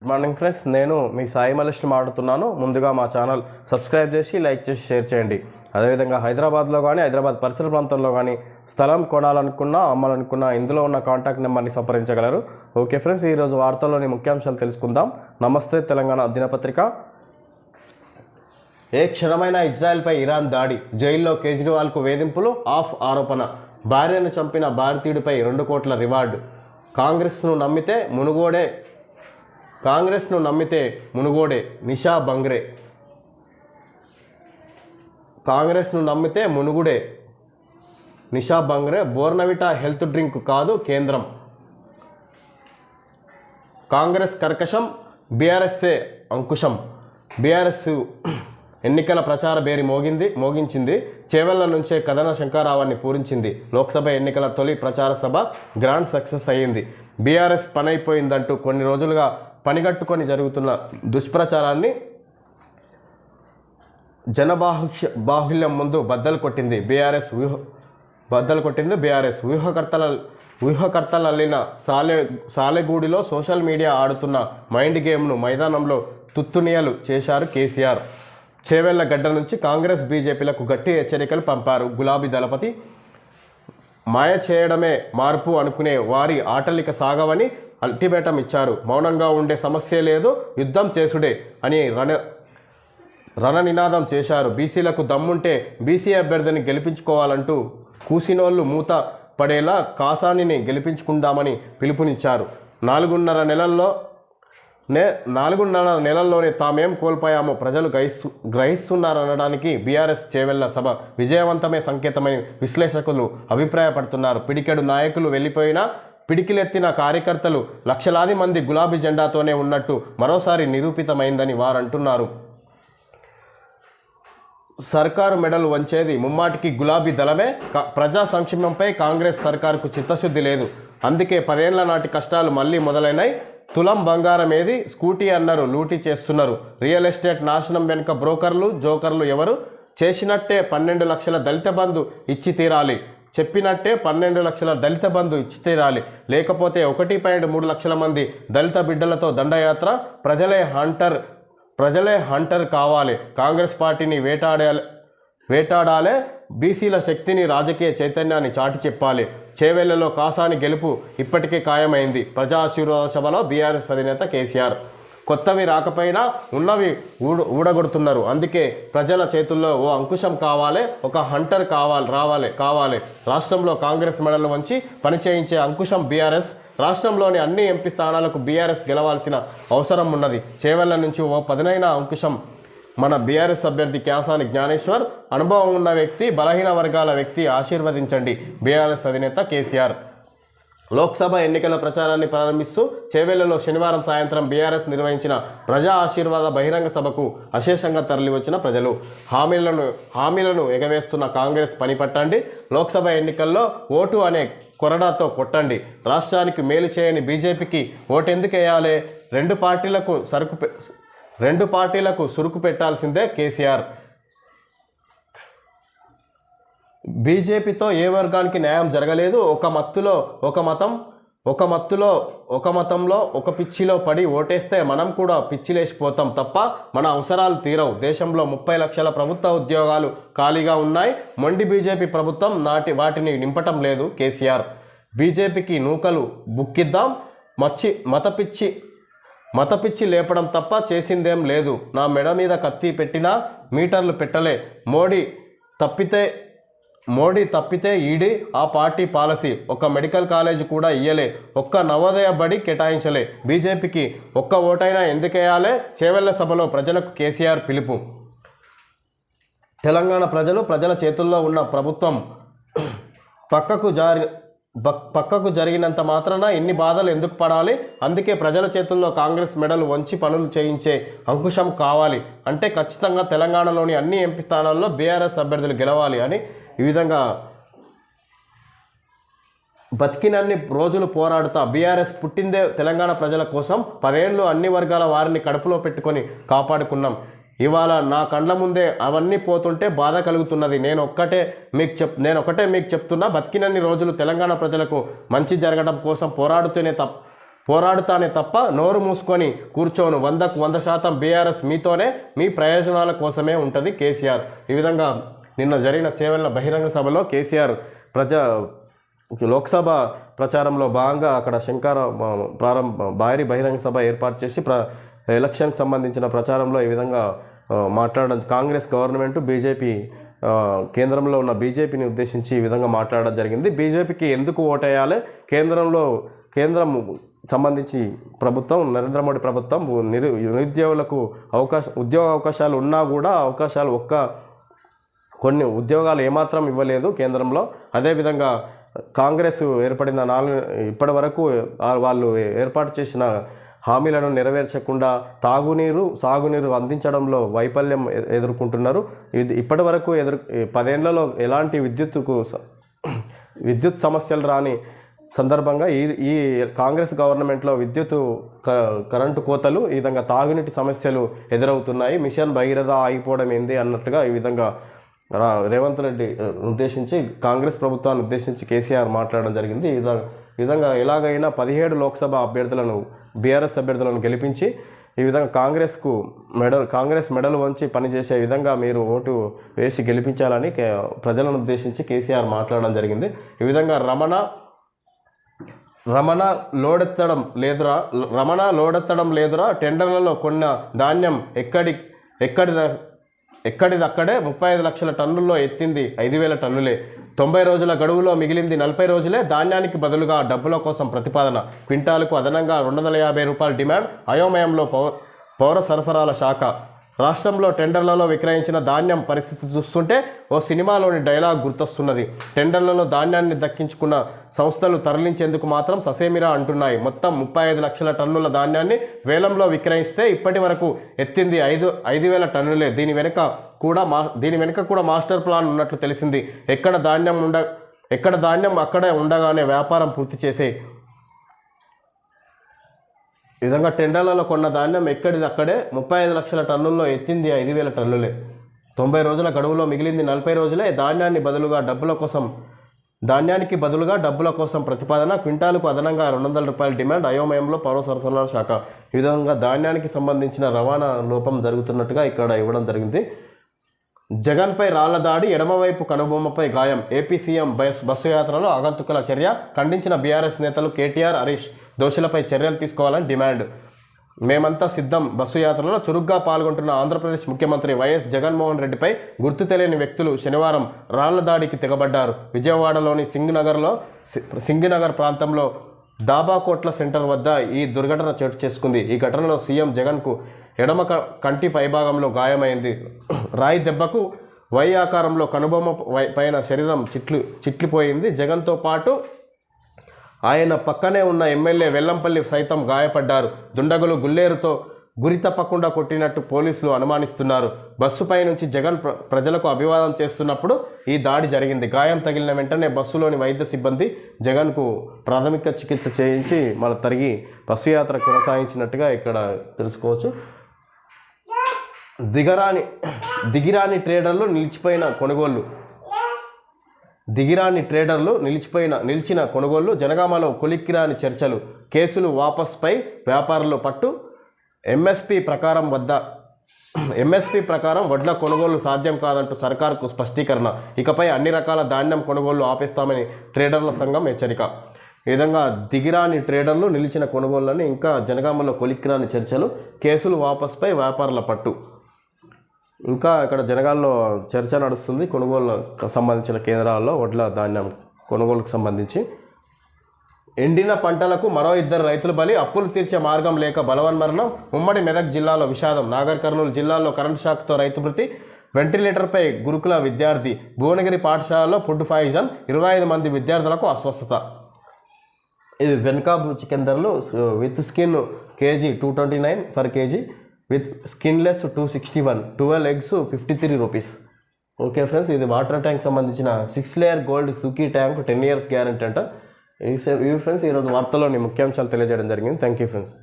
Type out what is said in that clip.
Good morning friends, నేను మీ సాయి మలేష్ని మాట్లాడుతున్నాను. ముందుగా మా ఛానల్ సబ్స్క్రైబ్ చేసి లైక్ చేసి షేర్ చేయండి. అదేవిధంగా హైదరాబాద్లో కానీ హైదరాబాద్ పరిసర ప్రాంతంలో కానీ స్థలం కొనాలనుకున్నా అమ్మాలనుకున్నా ఇందులో ఉన్న కాంటాక్ట్ నెంబర్ని సంప్రదించగలరు. ఓకే ఫ్రెండ్స్, ఈరోజు వార్తల్లోని ముఖ్యాంశాలు తెలుసుకుందాం. నమస్తే తెలంగాణ దినపత్రిక. ఏ క్షణమైన ఇజ్రాయెల్పై ఇరాన్ దాడి, జైల్లో కేజ్రీవాల్కు వేధింపులు, ఆఫ్ ఆరోపణ, భార్యను చంపిన భారతీయుడిపై 2 కోట్ల రివార్డు, కాంగ్రెస్ను నమ్మితే మునుగోడే నిషా బంగ్రే. కాంగ్రెస్ను నమ్మితే మునుగుడే నిషా బంగ్రే. బోర్నవిటా హెల్త్ డ్రింక్ కాదు కేంద్రం. కాంగ్రెస్ కర్కశం, బీఆర్ఎస్ఏ అంకుశం. బీఆర్ఎస్ ఎన్నికల ప్రచార బేరి మోగించింది. చేవెళ్ల నుంచే కథన శంకారావాన్ని పూరించింది. లోక్సభ ఎన్నికల తొలి ప్రచార సభ గ్రాండ్ సక్సెస్ అయ్యింది. బీఆర్ఎస్ పనైపోయిందంటూ కొన్ని రోజులుగా పనిగట్టుకొని జరుగుతున్న దుష్ప్రచారాన్ని బాహుల్యం ముందు బద్దలు కొట్టింది బీఆర్ఎస్. వ్యూహకర్తలు అల్లిన సాలెగూడిలో సోషల్ మీడియా ఆడుతున్న మైండ్ గేమ్ను మైదానంలో తుత్తునియలు చేశారు కేసీఆర్. చేవెళ్ల గడ్డ నుంచి కాంగ్రెస్ బీజేపీలకు గట్టి హెచ్చరికలు పంపారు గులాబీ దళపతి. మాయ చేయడమే మార్పు అనుకునే వారి ఆటలిక సాగవని అల్టిమేటం ఇచ్చారు. మౌనంగా ఉండే సమస్య లేదు, యుద్ధం చేసుడే అని రణనినాదం చేశారు. బీసీలకు దమ్ముంటే బీసీ అభ్యర్థిని గెలిపించుకోవాలంటూ కూసినోళ్లు మూత పడేలా కాసానిని గెలిపించుకుందామని పిలుపునిచ్చారు. 4.5 నెలల్లోనే తామేం కోల్పోయామో ప్రజలు గ్రహిస్తున్నారనడానికి బీఆర్ఎస్ చేవెళ్ల సభ విజయవంతమే సంకేతమని విశ్లేషకులు అభిప్రాయపడుతున్నారు. పిడికెడు నాయకులు వెళ్ళిపోయినా పిడికిలెత్తిన కార్యకర్తలు లక్షలాది మంది గులాబీ జెండాతోనే ఉన్నట్టు మరోసారి నిరూపితమైందని వారంటున్నారు. సర్కారు మెడలు వంచేది ముమ్మాటికి గులాబీ దళమే. ప్రజా సంక్షేమంపై కాంగ్రెస్ సర్కారుకు చిత్తశుద్ధి లేదు. అందుకే 10 ఏళ్ల నాటి కష్టాలు మళ్ళీ మొదలైనాయి. తులం బంగారం ఏది, స్కూటీ అన్నారు, లూటీ చేస్తున్నారు. రియల్ ఎస్టేట్ నాశనం వెనుక బ్రోకర్లు జోకర్లు ఎవరు? చేసినట్టే 12 లక్షల దళిత బంధు ఇచ్చి తీరాలి. చెప్పినట్టే 12 లక్షల దళిత బంధు ఇచ్చి తీరాలి. లేకపోతే 1.3 లక్షల మంది దళిత బిడ్డలతో దండయాత్ర. ప్రజలే హంటర్ కావాలి. కాంగ్రెస్ పార్టీని వేటాడాలే. బీసీల శక్తిని, రాజకీయ చైతన్యాన్ని చాటి చెప్పాలి. చేవెళ్లలో కాసాని గెలుపు ఇప్పటికే ఖాయమైంది. ప్రజా ఆశీర్వాద సభలో బీఆర్ఎస్ అధినేత కేసీఆర్. కొత్తవి రాకపోయినా ఉన్నవి ఊడగొడుతున్నారు. అందుకే ప్రజల చేతుల్లో ఓ అంకుశం కావాలి, ఒక హంటర్ కావాలి. రాష్ట్రంలో కాంగ్రెస్ మెడలు వంచి పనిచేయించే అంకుశం బీఆర్ఎస్. రాష్ట్రంలోని అన్ని ఎంపీ స్థానాలకు బీఆర్ఎస్ గెలవాల్సిన అవసరం ఉన్నది. చేవెళ్ల నుంచి ఓ పదునైన అంకుశం మన బీఆర్ఎస్ అభ్యర్థి కాసాని జ్ఞానేశ్వర్. అనుభవం ఉన్న వ్యక్తి, బలహీన వర్గాల వ్యక్తి. ఆశీర్వదించండి. బీఆర్ఎస్ అధినేత కేసీఆర్. లోక్సభ ఎన్నికల ప్రచారాన్ని ప్రారంభిస్తూ చేవెళ్లలో శనివారం సాయంత్రం బీఆర్ఎస్ నిర్వహించిన ప్రజా ఆశీర్వాద బహిరంగ సభకు అశేషంగా తరలివచ్చిన ప్రజలు హామీలను ఎగవేస్తున్న కాంగ్రెస్ పని పట్టండి. లోక్సభ ఎన్నికల్లో ఓటు అనే కొరడాతో కొట్టండి. రాష్ట్రానికి మేలు చేయని బీజేపీకి ఓటెందుకు వేయాలి? రెండు పార్టీలకు సురుకు పెట్టాల్సిందే కేసీఆర్. బీజేపీతో ఏ వర్గానికి న్యాయం జరగలేదు. ఒక మతంలో ఒక పిచ్చిలో పడి ఓటేస్తే మనం కూడా పిచ్చిలేసిపోతాం తప్ప మన అవసరాలు తీరవు. దేశంలో 30 లక్షల ప్రభుత్వ ఉద్యోగాలు ఖాళీగా ఉన్నాయి. మొండి బీజేపీ ప్రభుత్వం వాటిని నింపటం లేదు కేసీఆర్. బీజేపీకి నూకలు బుక్కిద్దాం. మతపిచ్చి లేపడం తప్ప చేసిందేం లేదు. నా మెడ మీద కత్తి పెట్టినా మీటర్లు పెట్టలే. మోడీ తప్పితే ఈడీ ఆ పార్టీ పాలసీ. ఒక్క మెడికల్ కాలేజ్ కూడా ఇయ్యలే. ఒక్క నవోదయ బడి కేటాయించలే. బీజేపీకి ఒక్క ఓటైనా ఎందుకేయాలే? చేవెళ్ల సభలో ప్రజలకు కేసీఆర్ పిలుపు. తెలంగాణ ప్రజల చేతుల్లో ఉన్న ప్రభుత్వం పక్కకు జరిగినంత మాత్రాన ఇన్ని బాధలు ఎందుకు పడాలి? అందుకే ప్రజల చేతుల్లో కాంగ్రెస్ మెడలు వంచి పనులు చేయించే అంకుశం కావాలి. అంటే ఖచ్చితంగా తెలంగాణలోని అన్ని ఎంపీ స్థానాల్లో బీఆర్ఎస్ అభ్యర్థులు గెలవాలి అని ఈ విధంగా బతికినన్ని రోజులు పోరాడుతా బీఆర్ఎస్ పుట్టిందే తెలంగాణ ప్రజల కోసం. 10 ఏళ్ళు అన్ని వర్గాల వారిని కడుపులో పెట్టుకొని కాపాడుకున్నాం. ఇవాళ నా కండ్ల ముందే అవన్నీ పోతుంటే బాధ కలుగుతున్నది. నేను ఒకటే మీకు చెప్తున్నా, బతికినన్ని రోజులు తెలంగాణ ప్రజలకు మంచి జరగడం కోసం పోరాడుతానే తప్ప నోరు మూసుకొని కూర్చోను. 100కు 100% బీఆర్ఎస్ మీతోనే, మీ ప్రయోజనాల కోసమే ఉంటుంది కేసీఆర్. ఈ విధంగా నిన్న జరిగిన చేవెళ్ల బహిరంగ సభలో కేసీఆర్ లోక్సభ ప్రచారంలో భాగంగా అక్కడ భారీ బహిరంగ సభ ఏర్పాటు చేసి ఎలక్షన్కి సంబంధించిన ప్రచారంలో ఈ విధంగా మాట్లాడడం, కాంగ్రెస్ గవర్నమెంట్ బీజేపీ కేంద్రంలో ఉన్న బీజేపీని ఉద్దేశించి ఈ విధంగా మాట్లాడడం జరిగింది. బీజేపీకి ఎందుకు ఓటేయాలి, కేంద్రం సంబంధించి ప్రభుత్వం, నరేంద్ర మోడీ ప్రభుత్వం నిరుద్యోగులకు ఉద్యోగ అవకాశాలు ఉన్నా కూడా కొన్ని ఉద్యోగాలు ఏమాత్రం ఇవ్వలేదు కేంద్రంలో. అదేవిధంగా కాంగ్రెస్ ఏర్పడిన ఇప్పటి వరకు వాళ్ళు ఏర్పాటు చేసిన హామీలను నెరవేర్చకుండా సాగునీరు అందించడంలో వైఫల్యం ఎదుర్కొంటున్నారు. ఇప్పటి వరకు 10 ఏళ్లలో ఎలాంటి విద్యుత్ సమస్యలు రాని సందర్భంగా ఈ కాంగ్రెస్ గవర్నమెంట్లో కరెంటు కోతలు, ఈ విధంగా తాగునీటి సమస్యలు ఎదురవుతున్నాయి. మిషన్ భగీరథ ఆగిపోవడం ఏంది అన్నట్టుగా ఈ విధంగా రేవంత్ రెడ్డి ఉద్దేశించి, కాంగ్రెస్ ప్రభుత్వాన్ని ఉద్దేశించి కేసీఆర్ మాట్లాడడం జరిగింది. ఈ విధంగా ఎలాగైనా 17 లోక్సభ బీఆర్ఎస్ అభ్యర్థులను గెలిపించి ఈ విధంగా కాంగ్రెస్ మెడలు వంచి పనిచేసే విధంగా మీరు ఓటు వేసి గెలిపించాలని ప్రజలను ఉద్దేశించి కేసీఆర్ మాట్లాడడం జరిగింది. ఈ విధంగా రమణ లోడెత్తడం లేదురా, టెండర్లలో కొన్న ధాన్యం ఎక్కడిదక్కడే 35 లక్షల టన్నుల్లో ఎత్తింది 5,000 టన్నులే. 90 రోజుల గడువులో మిగిలింది 40 రోజులే. ధాన్యానికి బదులుగా డబ్బుల కోసం ప్రతిపాదన. క్వింటాలకు అదనంగా 250 రూపాయల డిమాండ్. అయోమయంలో పౌర సరఫరాల శాఖ. రాష్ట్రంలో టెండర్లలో విక్రయించిన ధాన్యం పరిస్థితి చూస్తుంటే ఓ సినిమాలోని డైలాగ్ గుర్తొస్తున్నది. టెండర్లలో ధాన్యాన్ని దక్కించుకున్న సంస్థలు తరలించేందుకు మాత్రం ససేమిరా అంటున్నాయి. మొత్తం 35 లక్షల టన్నుల ధాన్యాన్ని వేలంలో విక్రయిస్తే ఇప్పటి వరకు ఎత్తింది 5,000 టన్నులే. దీని వెనుక కూడా మాస్టర్ ప్లాన్ ఉన్నట్లు తెలిసింది. ఎక్కడ ధాన్యం అక్కడే ఉండగానే వ్యాపారం పూర్తి చేసే విధంగా టెండర్లలో కొన్న ధాన్యం ఎక్కడిదక్కడే 35 లక్షల టన్నుల్లో ఎత్తింది 5,000 టన్నులే. 90 రోజుల గడువులో మిగిలింది 40 రోజులే. ధాన్యానికి బదులుగా డబ్బుల కోసం ప్రతిపాదన. క్వింటాలకు అదనంగా 200 రూపాయల డిమాండ్. అయోమయంలో పౌర సరఫరాల శాఖ. ఈ విధంగా ధాన్యానికి సంబంధించిన రవాణా లోపం జరుగుతున్నట్టుగా ఇక్కడ ఇవ్వడం జరిగింది. జగన్పై రాళ్ల దాడి, ఎడమవైపు కనుబొమ్మపై గాయం. ఏపీ సీఎం బస్సు యాత్రలో ఆగంతుకుల చర్య. ఖండించిన బీఆర్ఎస్ నేతలు కేటీఆర్, హరీష్. దోషులపై చర్యలు తీసుకోవాలని డిమాండ్. మేమంతా సిద్ధం. బస్సు యాత్రలో చురుగ్గా పాల్గొంటున్న ఆంధ్రప్రదేశ్ ముఖ్యమంత్రి వైఎస్ జగన్మోహన్ రెడ్డిపై గుర్తు తెలియని వ్యక్తులు శనివారం రాళ్ల దాడికి తెగబడ్డారు. విజయవాడలోని సింగినగర్ ప్రాంతంలో దాబాకోట్ల సెంటర్ వద్ద ఈ దుర్ఘటన చోటు చేసుకుంది. ఈ ఘటనలో సీఎం జగన్కు ఎడమ కంటి పైభాగంలో గాయమైంది. రాయి దెబ్బకు వై ఆకారంలో కనుబొమ్మ పైన శరీరం చిట్లిపోయింది. జగన్తో పాటు ఆయన పక్కనే ఉన్న ఎమ్మెల్యే వెల్లంపల్లి సైతం గాయపడ్డారు. దుండగులు గుల్లేరుతో గురి తప్పకుండా కొట్టినట్టు పోలీసులు అనుమానిస్తున్నారు. బస్సుపై నుంచి జగన్ ప్రజలకు అభివాదం చేస్తున్నప్పుడు ఈ దాడి జరిగింది. గాయం తగిలిన వెంటనే బస్సులోని వైద్య సిబ్బంది జగన్కు ప్రాథమిక చికిత్స చేయించి మళ్ళీ తిరిగి బస్సు యాత్ర కొనసాగించినట్టుగా ఇక్కడ తెలుసుకోవచ్చు. దిగిరాని ట్రేడర్లు నిలిచిన కొనుగోళ్లు. జనగామలో కొలిక్కిరాని చర్చలు. కేసులు వాపస్పై వ్యాపారులు పట్టు. ఎంఎస్పీ ప్రకారం వడ్ల కొనుగోలు సాధ్యం కాదంటూ సర్కారుకు స్పష్టీకరణ. ఇకపై అన్ని రకాల ధాన్యం కొనుగోళ్లు ఆపేస్తామని ట్రేడర్ల సంఘం హెచ్చరిక. ఈ విధంగా దిగిరాని ట్రేడర్లు నిలిచిన కొనుగోళ్లని, ఇంకా జనగామలో కొలిక్కిరాని చర్చలు, కేసులు వాపస్పై వ్యాపారుల పట్టు. ఇంకా ఇక్కడ జనగాల్లో చర్చ నడుస్తుంది కొనుగోలుకు సంబంధించిన కేంద్రాల్లో వడ్ల ధాన్యం కొనుగోలుకు సంబంధించి. ఎండిన పంటలకు మరో 2 రైతులు బలి. అప్పులు తీర్చే మార్గం లేక బలవన్మరణం. ఉమ్మడి మెదక్ జిల్లాలో విషాదం. నాగర్ కర్నూలు జిల్లాలో కరెంటు షాక్తో రైతు మృతి. వెంటిలేటర్పై గురుకుల విద్యార్థి. భువనగిరి పాఠశాలలో ఫుడ్ పాయిజన్. 25 మంది విద్యార్థులకు అస్వస్థత. ఇది వెనకాబు చికెన్ ధరలు. With skin KG 229 for KG. With skinless 261. 12 eggs 53 rupees. Okay friends, ఇది వాటర్ ట్యాంక్ సంబంధించిన 6 లేయర్ గోల్డ్ సుకీ ట్యాంక్ 10 years గ్యారెంటీ అంట. ఇవి ఫ్రెండ్స్ ఈరోజు వార్తలోని ముఖ్యాంశాలు తెలియజేయడం జరిగింది. Thank you friends.